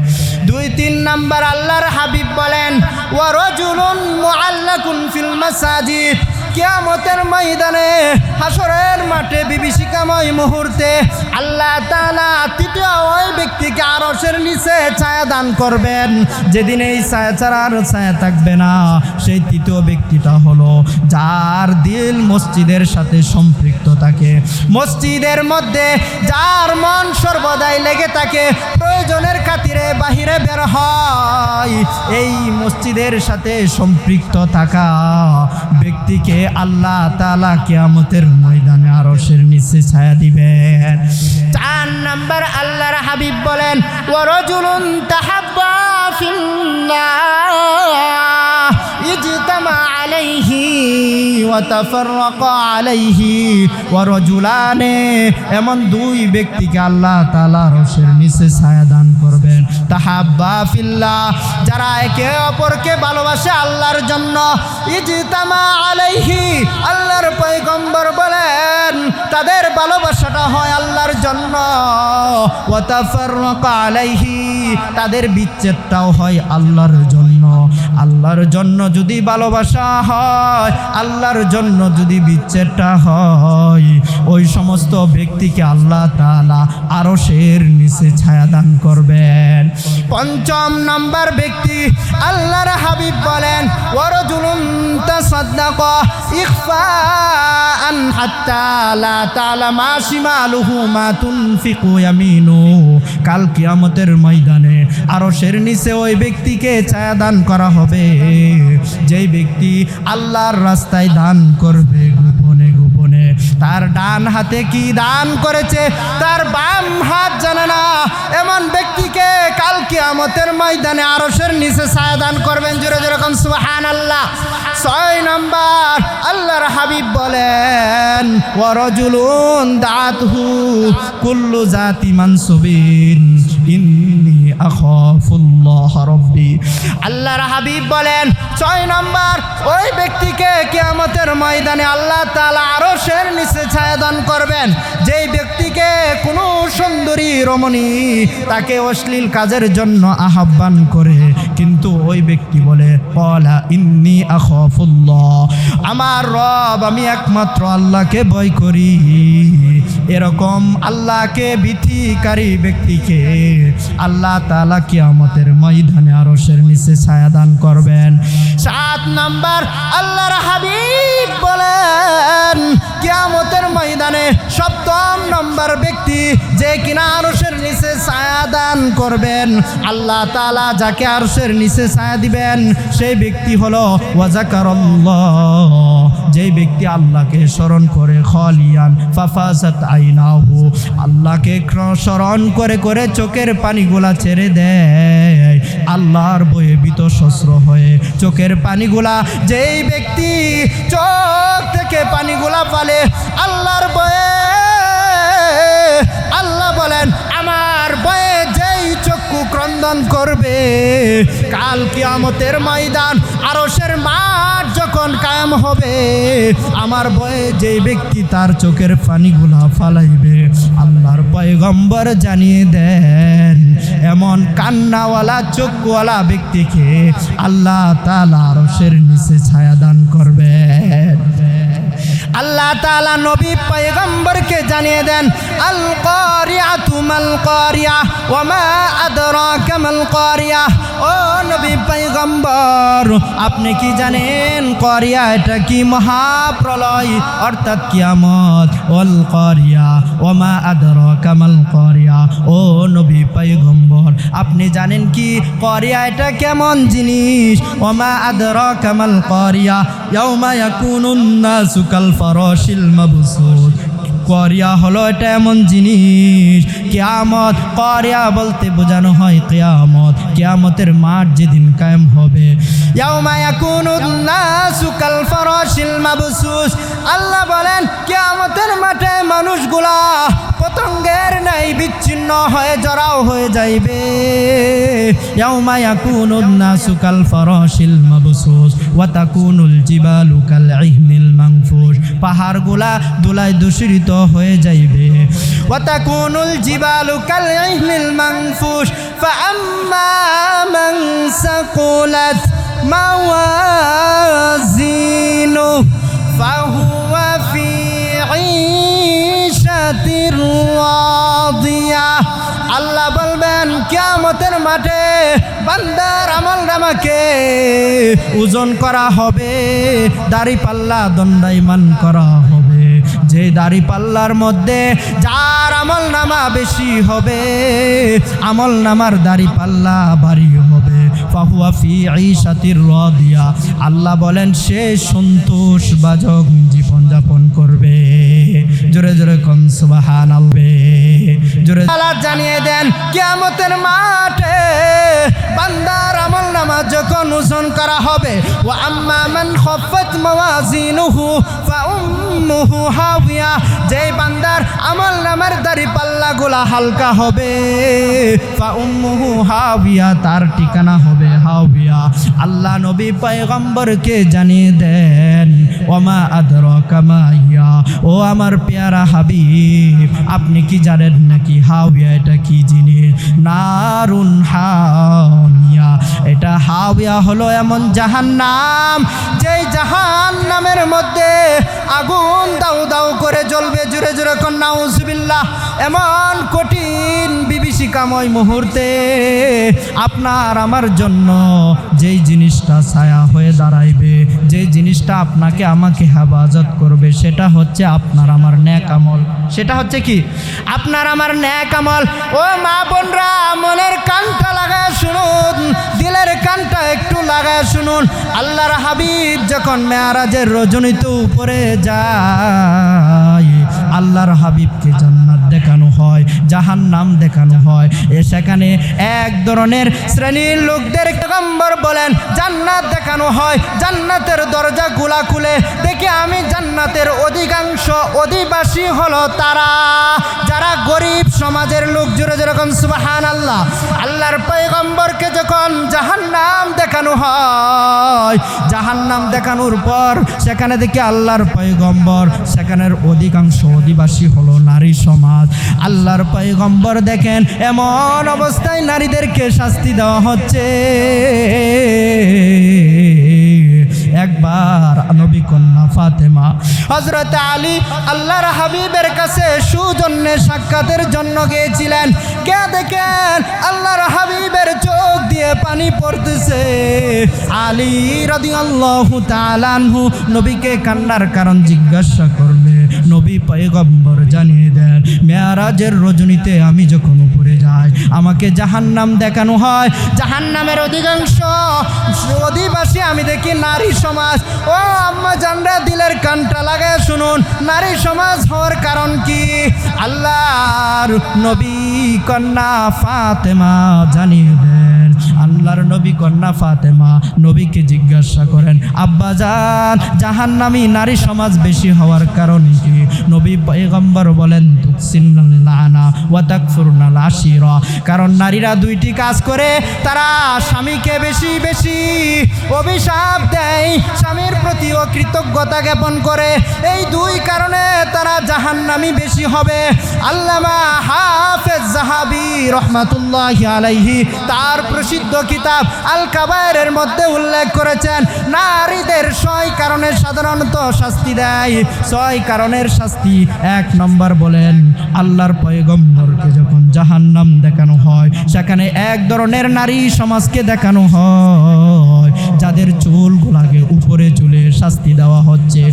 2-3 নাম্বার আল্লাহর হাবিব বলেন ওয়া রাজুলুন মুআল্লাকুন ফিল মাসাজিদ, কিয়ামতের ময়দানে হাসরের মাঠে বিভীষিকাময় মুহূর্তে আল্লাহ তাআলা তৃতীয় ওই ব্যক্তিকে আরশের নিচে ছায়া দান করবেন। যেদিন এই ছায়া ছাড়া আর ছায়া থাকবে না, সেই তৃতীয় ব্যক্তিটা হলো যার দিল মসজিদের সাথে সম্পৃক্ত থাকে, মসজিদের মধ্যে যার মন সর্বদাই লেগে থাকে, প্রয়োজনের খাতিরে বাহিরে বের হয়। এই মসজিদের সাথে সম্পৃক্ত থাকা ব্যক্তিকে আল্লাহ তাআলা কিয়ামতের ময়দানে আরশের নিচে ছায়া দিবেন। 4 নাম্বার আল্লাহর হাবিব বলেন ওয়া রাজুলুন তাহাব্বা ফিল্লাহ ইজতামা আলাইহি ওয়া তাফাররাকা আলাইহি ওয়া রাজুলানে, এমন 2 ব্যক্তিকে আল্লাহ তাআলা আরশের নিচে ছায়া দান করবেন। তাহাব্বা ফিল্লাহ, যারা একে অপরকে ভালোবাসে আল্লাহর জন্য, ইজতামা আলাইহি, আল্লাহর পয়গম্বর বলেন তাদের ভালোবাসাটা হয় আল্লাহর জন্য, ওয়া তাফাররাকা আলাইহি, তাদের বিচ্ছেদটাও হয় আল্লাহর জন্য। আল্লাহর জন্য যদি ভালোবাসা হয়, আল্লাহর জন্য যদি বিচ্ছেদটা হয়, ওই সমস্ত ব্যক্তিকে আল্লাহ তাআলা আরশের নিচে ছায়া দান করবেন। 5 নম্বর ব্যক্তি আল্লাহর হাবিব বলেন ওয়া রাজুলুন তাসাদ্দাকা ইখফাআন হাত্তা লা তা'লামা শিমালুহু মা তুনফিকু ইয়ামিনুহু, কাল কিয়ামতের ময়দানে আরশের নিচে ওই ব্যক্তিকে ছায়া দান করা হবে যেই ব্যক্তি আল্লাহর রাস্তায় দান করবে গোপনে গোপনে। তার ডান হাতে কি দান করেছে তার বাম হাত জানে না, এমন ব্যক্তিকে কাল কিয়ামতের ময়দানে আরশের নিচে ছায়া দান করবেন। জোরে জোরে কোন সুবহানাল্লাহ। 6 নম্বর আল্লাহর হাবিব বলেন ওয়া রাজুলুন দাআতহু কুল্লু জাতি মানসুবিন ইন্নী আখাফুল্লাহ রাব্বি, আল্লাহর হাবিব বলেন 6 নম্বর ওই ব্যক্তিকে কিয়ামতের ময়দানে আল্লাহ তাআলা আরশের নিচে ছায়া দান করবেন যেই ব্যক্তিকে কোনো সুন্দরী রমণী তাকে অশ্লীল কাজের জন্য আহ্বান করে, কিন্তু ওই ব্যক্তি বলে ক্বালা ইন্নী আখাফুল্লাহ, আমার রব আমি একমাত্র আল্লাহকে ভয় করি। এরকম আল্লাহকে ভীতিকারী ব্যক্তিকে আল্লাহ তাআলা কিয়ামতের ময়দানে আরশের নিচে ছায়া দান করবেন। 7 নম্বর আল্লাহর হাবিব বলেন কিয়ামতের ময়দানে 7ম নম্বর ব্যক্তি যে কিনা আরশের নিচে ছায়া দান করবেন, আল্লাহ তাআলা যাকে আরশের নিচে ছায়া দিবেন সেই ব্যক্তি হলো ওয়া যাকারাল্লাহ, যেই ব্যক্তি আল্লাহকে স্মরণ করে খালিয়ান ফাফাসাত আইনাহু, আল্লাহকে স্মরণ করে করে চোখের পানিগুলা ছেড়ে দেয়, আল্লাহর ভয়ে ভীতসন্ত্র হয়ে চোখের পানিগুলা, যেই ব্যক্তি চোখ থেকে পানিগুলা ফেলে আল্লাহর ভয়ে, আল্লাহ বলেন আমার ভয়ে যেই চক্ষু ক্রন্দন করবে, কাল কিয়ামতের ময়দান আরশের মাঠ যখন কায়েম হবে, আমার ভয়ে যেই ব্যক্তি তার চোখের পানিগুলা ফালাইবে, আল্লাহর পয়গম্বর জানিয়ে দেন এমন কান্নাওয়ালা চোখওয়ালা ব্যক্তিকে আল্লাহ তাআলা আরশের নিচে ছায়া দান করবেন। আল্লাহ তাআলা নবী পয়গম্বরকে জানিয়ে দেন আল কারিয়াতু মাল কারিয়া ওয়া মা আদরাকা মাল কারিয়া, ও নবী পয়গম্বর, আপনি কি জানেন করিয়া এটা কি মহাপ্রলয় অর্থাৎ কিয়ামত? ওয়াল করিয়া ওমা আদরাকা মাল করিয়া। ও নবী পয়গম্বর, আপনি জানেন কি করিয়া এটা কেমন জিনিস? ওমা আদরাকা মাল করিয়া ইয়াউমা ইয়াকুনুন নাসু কাল ফারাশিল মাবসুত। করিয়া হলো এটা এমন জিনিস, কিয়ামত। করিয়া বলতে বোঝানো হয় কিয়ামত, কিয়ামতের মাঠ যেদিন কায়েম হবে। ইয়াউমা ইয়াকুনুন নাসু কাল ফারাশিল মাবসুস। আল্লাহ বলেন কিয়ামতের মাঠে মানুষগুলা পতঙ্গের ন্যায় বিচ্ছিন্ন হয়ে জড়াও হয়ে যাইবে। ইয়াউমা ইয়াকুনুন নাসু কাল ফারাশিল মাবসুস ওয়া তাকুনুল জিবালু কাল ইহনিল মানফুশ। পাহাড়গুলা ধুলায় দূষিত হয়ে যাইবে। ওয়া তাকুনুল জিবালু কাল ইহনিল মানফুশ ফাআম্মা মান সাকুলাত মাওয়াজিনু ফাহুয়া ফি ঈশাতির রাদিয়া। আল্লাহ বলবেন কিয়ামতের মাঠে বান্দার আমলনামাকে ওজন করা হবে, দাড়িপাল্লা দণ্ডায়মান করা হবে। যে দাড়িপাল্লার মধ্যে যার আমলনামা বেশি হবে, আমলনামার দাড়িপাল্লা ভারী হবে। ফাহুয়া ফি ঈশাতির রাদিয়া। আল্লাহ বলেন সে সন্তোষবাজক জীবনযাপন করবে। জোরে জোরে কোন সুবহানাল্লাহ। জোরে আল্লাহ জানিয়ে দেন কিয়ামতের মাঠে বান্দার আমলনামা যখন ওজন করা হবে, ওয়া আম্মা মান খাফাত মাওয়াজিনুহু ফাউম্মুহু হাওিয়া। যে বান্দার আমলনামার দাড়িপাল্লাগুলা হালকা হবে, ফাউম্মুহু হাওিয়া, তার ঠিকানা হবে হাওিয়া। আল্লাহ নবী পয়গম্বরকে জানিয়ে দেন ওমা আদরাকা মা হিয়া। ও আমার পেয়ারা হাবিব, আপনি কি জানেন নাকি হাওিয়া এটা কি জিনিস? নারুন হামিয়া। এটা হাওিয়া হলো এমন জাহান্নাম, যেই জাহান্নামের মধ্যে আগুন দাউ দাউ করে জ্বলবে। জোরে জোরে কোন নাউজুবিল্লাহ। এমন কঠিন বিভীষিকাময় মুহূর্তে আপনার আমার জন্য যেই জিনিসটা ছায়া হয়ে দাঁড়াইবে, যেই জিনিসটা আপনাকে আমাকে হেফাজত করবে, সেটা হচ্ছে আপনার আমার নেক আমল। সেটা হচ্ছে কি? আপনার আমার নেক আমল। ও মা বোনরা, মনের কানটা লাগায় শুনুন, দিলের কানটা একটু লাগায় শুনুন। আল্লাহর হাবিব যখন মেরাজের রজনীতে উপরে যায়, আল্লাহর হাবিবকে জান্নাত দেখানো হয়, জাহান্নাম দেখানো হয়। সেখানে এক ধরনের শ্রেণীর লোকদের পয়গম্বর বলেন জান্নাত দেখানো হয়। জান্নাতের দরজা গুলা খুলে দেখি আমি জান্নাতের অধিকাংশ অধিবাসী হলো তারা যারা গরিব সমাজের লোক। জোরে যেরকম সুবহানাল্লাহ। আল্লাহর পয়গম্বরকে যখন জাহান্নাম দেখানো হয়, জাহান্নাম দেখানোর পর সেখানে দেখি আল্লাহর পয়গম্বর, সেখানের অধিকাংশ অধিবাসী হলো নারী সমাজ। আল্লাহর পয়গম্বর দেখেন এমন অবস্থায় নারীদেরকে শাস্তি দেওয়া হচ্ছে। একবার নবী কন্যা ফাতেমা হযরত আলী আল্লাহর হাবিবের কাছে সৌজন্যে সাক্ষাতের জন্য গিয়েছিলেন। কে দেখেন আল্লাহর হাবিবের চোখ দিয়ে পানি পড়তেছে। আলী রাদিয়াল্লাহু তাআলা আনহু নবীকে কান্নার কারণ জিজ্ঞাসা করলে নবী পয়গম্বর জানিয়ে দেন মেরাজের রজনীতে আমি যখন উপরে যাই আমাকে জাহান্নাম দেখানো হয়। জাহান্নামের অধিকাংশ অধিবাসী আমি দেখি নারী সমাজ। ও আম্মা জানরা, দিলের কানটা লাগায় শুনুন, নারী সমাজ হওয়ার কারণ কি? আল্লাহর নবী কন্যা ফাতেমা জানিয়ে দেন। আল্লাহর নবী কন্যা ফাতেমা নবীকে জিজ্ঞাসা করেন আব্বাজান, জাহান্নামী নারী সমাজ বেশি হওয়ার কারণ কি? নবী পয়গম্বর বলেন তুকসিরুল লানা ওয়া তাকফুরুল আশিরা। কারণ নারীরা দুইটি কাজ করে, তারা স্বামীকে বেশি বেশি অভিশাপ দেয়, স্বামীর প্রতি অকৃতজ্ঞতা জ্ঞাপন করে। এই দুই কারণে তারা গুনাহ জাহান্নামী বেশি হবে। আল্লামা হাফেজ যাহাবী রহমাতুল্লাহি আলাইহি তার প্রসিদ্ধ কিতাব আল কাবায়েরের মধ্যে উল্লেখ করেছেন, নারীদের 6 কারণে সাধারণত শাস্তি দেয়। 6 কারণের শাস্তি। 1 নম্বর বলেন, আল্লাহর পয়গম্বরকে যখন জাহান্নাম দেখানো হয়, সেখানে এক ধরনের নারী সমাজকে দেখানো হয় যাদের চুলগুলাকে উপরে চুলে শাস্তি দেওয়া হচ্ছে।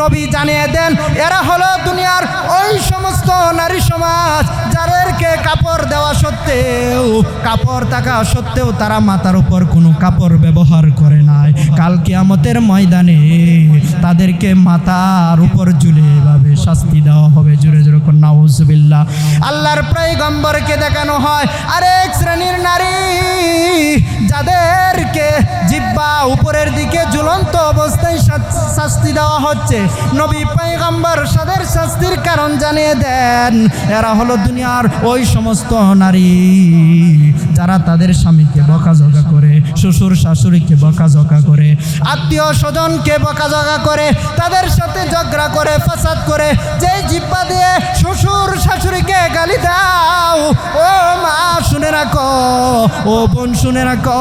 নবী জানিয়ে দেন, এরা হলো দুনিয়ার ওই সমস্ত নারী সমাজ যাদেরকে কাপড় দেওয়া সত্ত্বেও, কাপড় থাকা সত্ত্বেও তারা মাথার উপর কোনো কাপড় ব্যবহার করে নাই। কাল কিয়ামতের ময়দানে তাদেরকে মাথার উপর ঝুলে এভাবে শাস্তি দেওয়া হবে। জোরে জোরে কোন নাউজুবিল্লাহ। আল্লাহর পয়গম্বরকে দেখানো হয় আরেক শ্রেণীর নারী যাদেরকে জিহ্বা উপরের দিকে ঝুলন্ত অবস্থায় শাস্তি দেওয়া হচ্ছে। নবী পয়গম্বর তাদের শাস্তির কারণ জানিয়ে দেন, এরা হলো দুনিয়ার ওই সমস্ত নারী যারা তাদের স্বামীকে বকাঝকা করে, শ্বশুর শাশুড়িকে বকাঝকা করে, আত্মীয় স্বজনকে বকাঝকা করে, তাদের সাথে ঝগড়া করে, ফাসাদ করে। যে জিহ্বা দিয়ে শ্বশুর শাশুড়িকে গালি দাও, ও মা শুনে রাখো, ও বোন শুনে রাখো,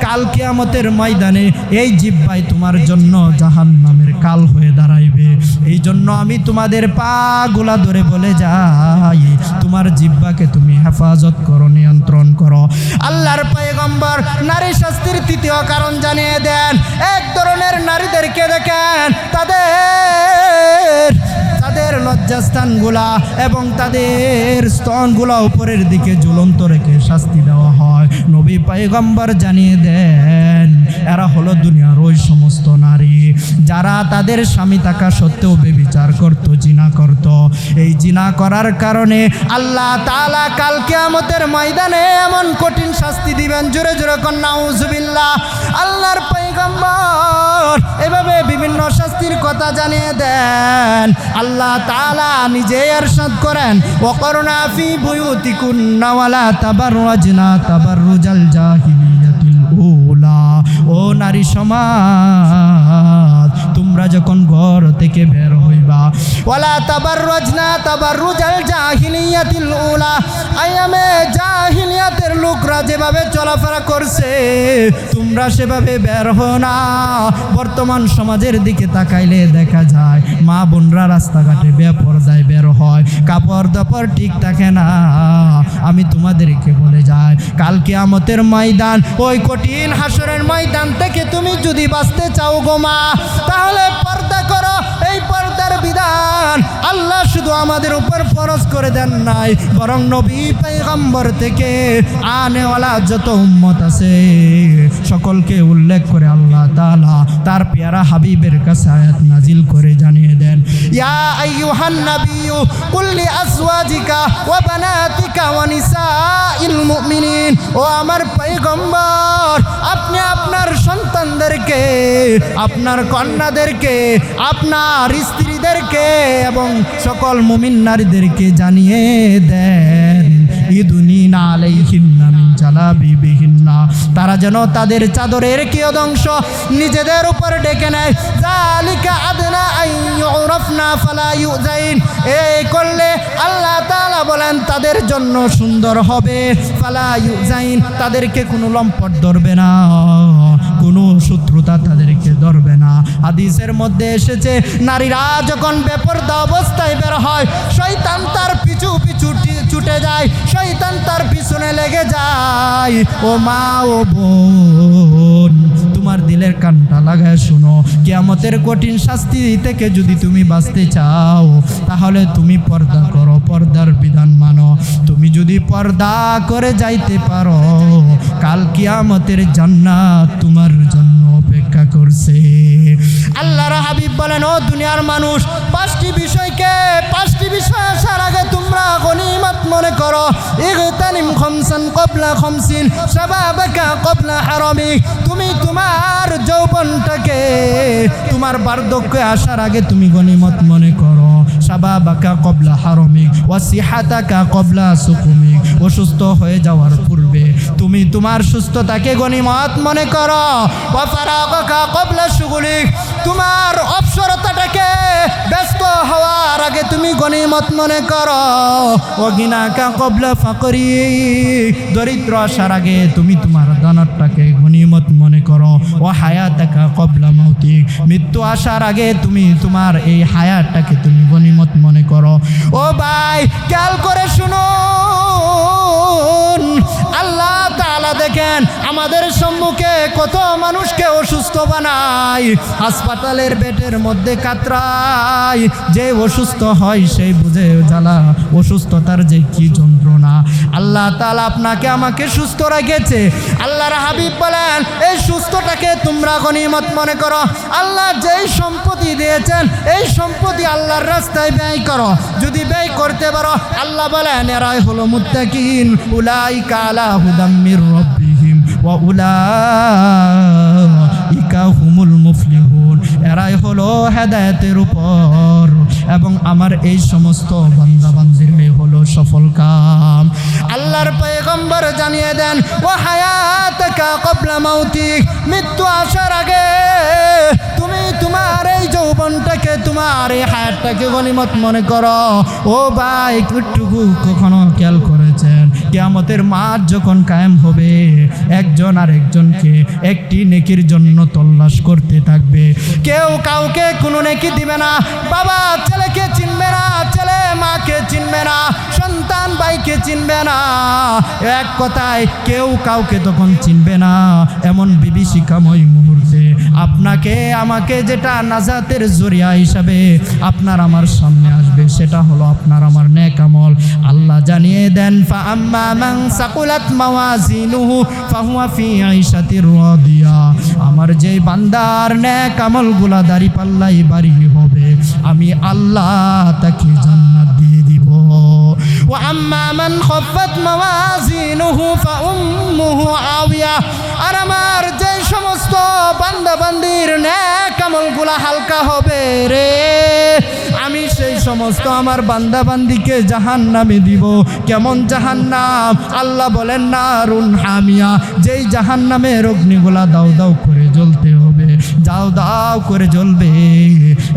কাল কিয়ামতের ময়দানে এই জিহ্বাই তোমার জন্য জাহান্নামের কাল হয়ে দাঁড়াইবে। এই জন্য আমি তোমাদের পাগুলা ধরে বলে যাই, তোমার জিহ্বাকে তুমি হেফাজত করো, নিয়ন্ত্রণ করো। আল্লাহর পয়গম্বর নারী শাস্তির 3য় কারণ জানিয়ে দেন। এক ধরনের নারীদেরকে দেখেন, তাদের লজ্জাস্থানগুলা এবং তাদের স্তনগুলা উপরের দিকে ঝুলন্ত রেখে শাস্তি দেওয়া হয়। নবী পয়গম্বর জানিয়ে দেন, এরা হলো দুনিয়ার ওই সমস্ত নারী যারা তাদের স্বামী থাকা সত্ত্বেও ব্যভিচার করত, জিনা করত। এই জিনা করার কারণে আল্লাহ তাআলা কাল কিয়ামতের ময়দানে এমন কঠিন শাস্তি দিবেন। জোরে জোরে কোন নাউজুবিল্লাহ। আল্লাহর পয়গম্বর এভাবে বিভিন্ন শাস্তির কথা জানিয়ে দেন। আল্লাহ তাআলা নিজে ইরশাদ করেন, ওয়াকরনা ফি বুয়ুতিকুন্না ওয়ালা তাবাররাজনা তাবাররুজাল জাহিলিয়াতিল উলা। ও নারী সমাজ, তোমরা যখন ঘর থেকে বের হইবা, ওয়ালা তাবাররাজনা তাবাররুজাল জাহিলিয়াতিল উলা, আয়ামে জাহিলিয়াতের লোকরা যেভাবে চলাফেরা করছে তোমরা সেভাবে বের হও না। বর্তমান সমাজের দিকে তাকাইলে দেখা যায় মা বোনরা রাস্তাঘাটে বেপরদায় বের হয়, কাপড় দাপড় ঠিক থাকে না। আমি তোমাদেরকে বলে যাই, কাল কিয়ামতের ময়দান, ওই কঠিন হাসরের ময়দান থেকে তুমি যদি বাঁচতে চাও গো মা, তাহলে পর্দা করো। এই পর্দার বিধান আল্লাহ শুধু আমাদের উপর ফরজ করে দেন নাই, বরং নবী পয়গম্বর থেকে আনেওয়ালা যত উম্মত আছে সকলকে উল্লেখ করে আল্লাহ তাআলা তার পেয়ারা হাবিবের কাছে আয়াত নাজিল করে জানিয়ে দেন, ইয়া আইয়ুহান নাবিয়্যু কুল লি আসওয়াজিকা ওয়া বানাতিকা ওয়া নিসাইল মুমিনিন। ও আমার পয়গম্বর, আপনি আপনার সন্তানদেরকে, আপনার কন্যাদেরকে, আপনার স্ত্রীদেরকে এবং সকল মুমিন নারীদেরকে জানিয়ে দেন, ইদুনিনা আলাইহিন্না মিন জালাবিবিহিন্না, তারা যেন তাদের চাদরের কিয়দংশ নিজেদের উপর ডেকে নেয়। যালিকা আদনা আইয়ুরাফনা ফালা ইউযাইন। এই করলে আল্লাহ তাআলা বলেন তাদের জন্য সুন্দর হবে। ফালা ইউযাইন, তাদেরকে কোনো লম্পট ধরবে না, কোনো শত্রুতা তাদেরকে ধরবে না। হাদিসের মধ্যে এসেছে, নারীরা যখন বেপরদা অবস্থায় বের হয়, শয়তান তার পিছু পিছু ছুটে যায়, শয়তান তার পিছনে লেগে যায়। ও মা, ও বোন, তোমার দিলের কানটা লাগায় শুনো, কিয়ামতের কঠিন শাস্তি থেকে যদি তুমি বাঁচতে চাও তাহলে তুমি পর্দা করো, পর্দার বিধান মানো। তুমি যদি পর্দা করে যাইতে পারো, কাল কিয়ামতের জান্নাত তোমার জন্য অপেক্ষা করছে। আল্লাহর হাবিব বলেন, ও দুনিয়ার মানুষ, 5টি বিষয় আসার আগে তোমরা গনিমত মনে করো। ইগতানিম খামসান ক্বাবলা খামসিন শাবাবাকা ক্বাবলা হারামিক। তুমি তোমার যৌবনটাকে, তোমার বার্ধক্য আসার আগে তুমি গনিমত মনে করো। শাবাবাকা ক্বাবলা হারামিক ওয়া সিহাতাকা ক্বাবলা সুকুমিক। অসুস্থ হয়ে যাওয়ার পূর্বে তুমি তোমার সুস্থতাকে গনিমত মনে করো। ওয়া ফারাগাকা ক্বাবলা শুগুলিক, তোমার অবসরতাটাকে, ব্যস্ত হওয়ার আগে আগে তুমি গনিমত মনে করো। ও গিনাকা কবলা ফাকরি, দরিদ্র আসার আগে তুমি তোমার দানতটাকে গনিমত মনে করো। ও হায়াতাকা কবলা মাউতিক, মৃত্যু আসার আগে তুমি তোমার এই হায়াতটাকে তুমি গনিমত মনে করো। ও ভাই খেয়াল করে শুনুন, আল্লাহ তাআলা দেখেন আমাদের সম্মুখে কত মানুষকে অসুস্থ বানায়, হাসপাতালের বেডের মধ্যে কাতরায়। যে অসুস্থ হয় সেই বুঝে জ্বালা, অসুস্থতার যে কি যন্ত্রণা। আল্লাহ তাআলা আপনাকে আমাকে সুস্থ রেখেছে। আল্লাহর হাবিব বলেন এই সুস্থটাকে তোমরা গনিমত মনে করো। আল্লাহ যেই সম্পত্তি দিয়েছেন এই সম্পত্তি আল্লাহর রাস্তায় ব্যয় করো। যদি ব্যয় করতে পারো, আল্লাহ বলেন এরাই হলো মুত্তাকিন, উলাইকা আলা হুদাম মির রাব্বিহিম ওয়া উলাইকা হুমুল মুফলিহুন, এরাই হলো হেদায়েতের উপর এবং আমার এই সমস্ত বান্দাবান্দির হলো সফল কাম। আল্লাহর পয়গম্বর জানিয়ে দেন ও হায়াতাকা ক্বাবলা মাউতিক, মৃত্যু আসার আগে তুমি তোমার এই যৌবনটাকে, তোমার এই হায়াতটাকে গনিমত মনে করো। ও ভাই একটুকু কখনো খেয়াল করেছেন কিয়ামতের মাঠ যখন কায়েম হবে, একজন আর একজনকে একটি নেকির জন্য তল্লাশ করতে থাকবে। কেউ কাউকে কোনো নেকি দিবে না। বাবা ছেলেকে চিনবে না, ছেলে মাকে চিনবে না, সন্তান ভাইকে চিনবে না। এক কথায় কেউ কাউকে তখন চিনবে না। এমন বিভীষিকাময় মুহূর্তে আপনাকে আমাকে যেটা নাজাতের জরিয়া হিসাবে আপনার আমার সামনে আসবে, সেটা হলো আপনার আমার নেক আমল। আল্লাহ জানিয়ে দেন ফাআম্মা মান সাকুলাত মাওয়াজিনুহু ফাহুয়া ফি আইশাতির রাদিয়া, আমার যেই বান্দার নেক আমলগুলা দাড়ি পাল্লাই বাড়ি হবে, আমি আল্লাহ তাকে জান্নাত দিয়ে দিব। ওয়া আম্মা মান খাফাত মাওয়াজিনুহু ফাউম্মুহু আওিয়া, আর আমার যে সমস্ত বান্দা বান্দির নেক আমলগুলা হালকা হবে রে, আমি সেই সমস্ত আমার বান্দা বান্দিকে জাহান্নামে দিব। কেমন জাহান্নাম? আল্লাহ বলেন নারুন হামিয়া, যেই জাহান্নামের অগ্নিগুলা দাও দাও করে জ্বলতে হবে, দাও দাও করে জ্বলবে।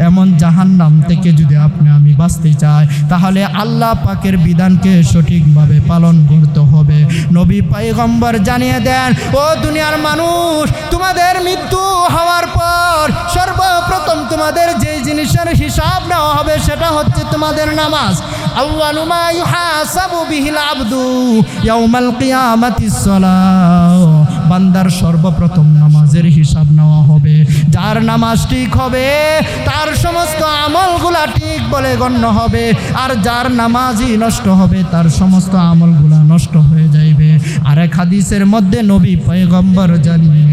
এমন জাহান্নাম থেকে যদি আপনি আমি বাঁচতে চাই, তাহলে আল্লাহ পাকের বিধানকে সঠিকভাবে পালন করতে হবে। নবী পয়গম্বর জানিয়ে দেন ও দুনিয়ার মানুষ, তোমাদের মৃত্যু হওয়ার পর সর্বপ্রথম তোমাদের যে জিনিসের হিসাব নেওয়া হবে সেটা হচ্ছে তোমাদের নামাজ। আউয়ালু মা ইউহাসাবু বিহিল আবদু ইয়াউমাল কিয়ামাতিস সালাহ, বান্দার সর্বপ্রথম নামাজের হিসাব নেওয়া হবে। যার নামাজ ঠিক হবে তার সমস্ত আমলগুলা ঠিক বলে গণ্য হবে, আর যার নামাজই নষ্ট হবে তার সমস্ত আমলগুলা নষ্ট হয়ে যাইবে। আর এক হাদিসের মধ্যে নবী পয়গম্বর জানিয়ে